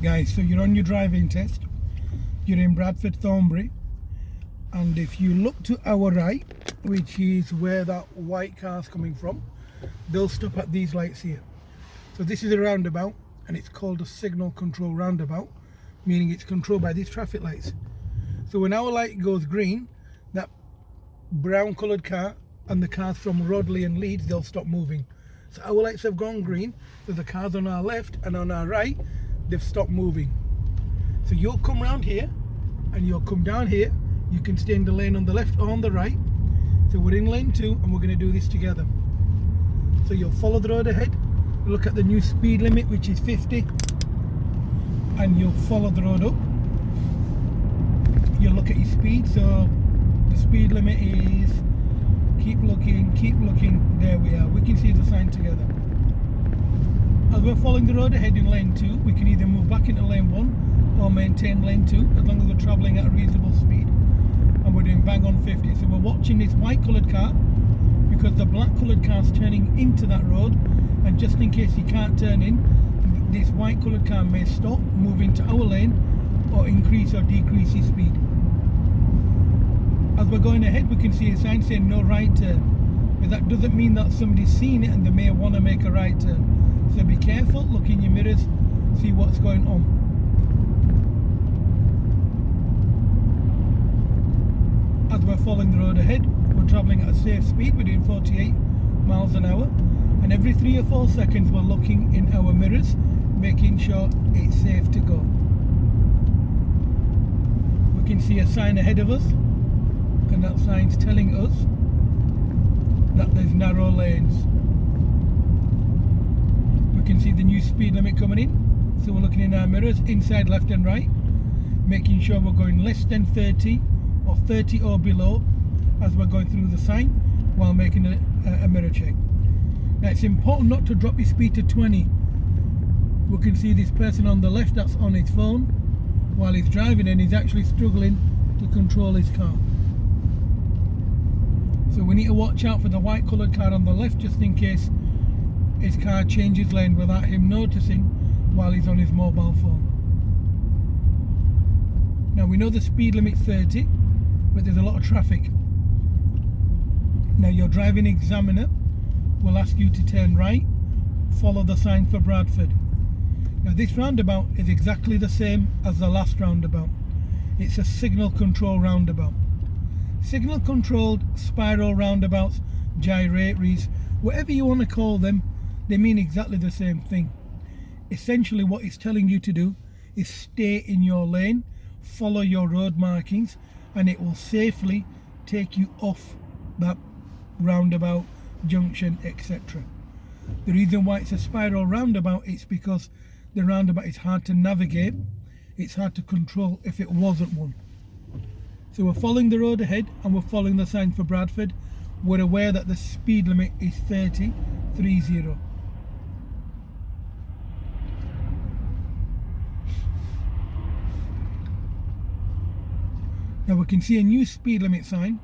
Guys, so you're on your driving test, you're in Bradford Thornbury, and if you look to our right, which is where that white car's coming from, they'll stop at these lights here. So this is a roundabout, and it's called a signal control roundabout, meaning it's controlled by these traffic lights. So when our light goes green, that brown coloured car and the cars from Rodley and Leeds, they'll stop moving. So our lights have gone green, so the cars on our left and on our right, they've stopped moving. So you'll come round here and you'll come down here. You can stay in the lane on the left or on the right. So we're in lane 2 and we're going to do this together. So you'll follow the road ahead, look at the new speed limit, which is 50, and you'll follow the road up. You'll look at your speed. So the speed limit is, keep looking, there we are. We can see the sign together. As we're following the road ahead in lane 2, we can either move back into lane 1 or maintain lane 2, as long as we're travelling at a reasonable speed. And we're doing bang on 50. So we're watching this white coloured car, because the black coloured car's turning into that road, and just in case he can't turn in, this white coloured car may stop, move into our lane, or increase or decrease his speed. As we're going ahead, we can see a sign saying no right turn, but that doesn't mean that somebody's seen it and they may want to make a right turn. So be careful, look in your mirrors, see what's going on. As we're following the road ahead, we're travelling at a safe speed, we're doing 48 miles an hour, and every 3 or 4 seconds we're looking in our mirrors, making sure it's safe to go. We can see a sign ahead of us, and that sign's telling us that there's narrow lanes. We can see the new speed limit coming in, so we're looking in our mirrors, inside, left and right, making sure we're going less than 30 or 30 or below as we're going through the sign while making a mirror check. Now it's important not to drop your speed to 20. We can see this person on the left that's on his phone while he's driving, and he's actually struggling to control his car. So we need to watch out for the white coloured car on the left, just in case his car changes lane without him noticing while he's on his mobile phone. Now we know the speed limit's 30, but there's a lot of traffic. Now your driving examiner will ask you to turn right, follow the sign for Bradford. Now this roundabout is exactly the same as the last roundabout. It's a signal control roundabout. Signal controlled spiral roundabouts, gyratories, whatever you want to call them, they mean exactly the same thing. Essentially what it's telling you to do is stay in your lane, follow your road markings, and it will safely take you off that roundabout, junction, etc. The reason why it's a spiral roundabout is because the roundabout is hard to navigate, it's hard to control if it wasn't one. So we're following the road ahead and we're following the sign for Bradford. We're aware that the speed limit is 30. Now we can see a new speed limit sign.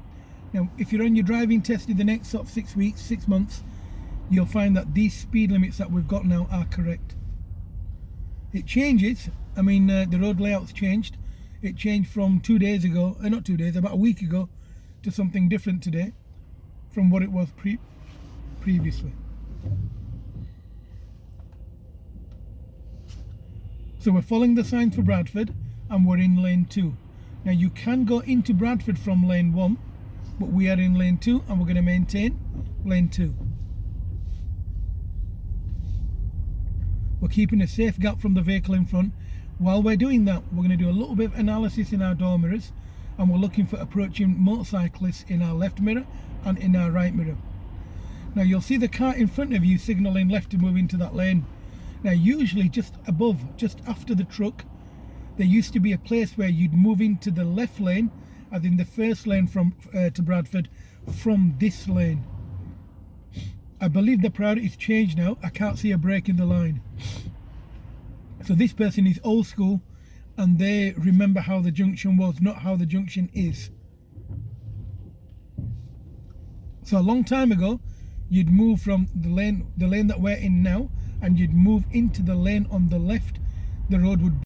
Now if you're on your driving test in the next sort of 6 weeks, 6 months, you'll find that these speed limits that we've got now are correct. It changes, I mean the road layout's changed. It changed from 2 days ago, not 2 days, about a week ago, to something different today from what it was previously. So we're following the sign for Bradford and we're in lane 2. Now you can go into Bradford from lane 1, but we are in lane 2 and we're going to maintain lane 2. We're keeping a safe gap from the vehicle in front. While we're doing that, we're going to do a little bit of analysis in our door mirrors, and we're looking for approaching motorcyclists in our left mirror and in our right mirror. Now you'll see the car in front of you signalling left to move into that lane. Now usually just above, just after the truck, there used to be a place where you'd move into the left lane, as in the first lane from to Bradford, from this lane. I believe the priority's changed now. I can't see a break in the line. So this person is old school and they remember how the junction was, not how the junction is. So a long time ago, you'd move from the lane that we're in now, and you'd move into the lane on the left. The road would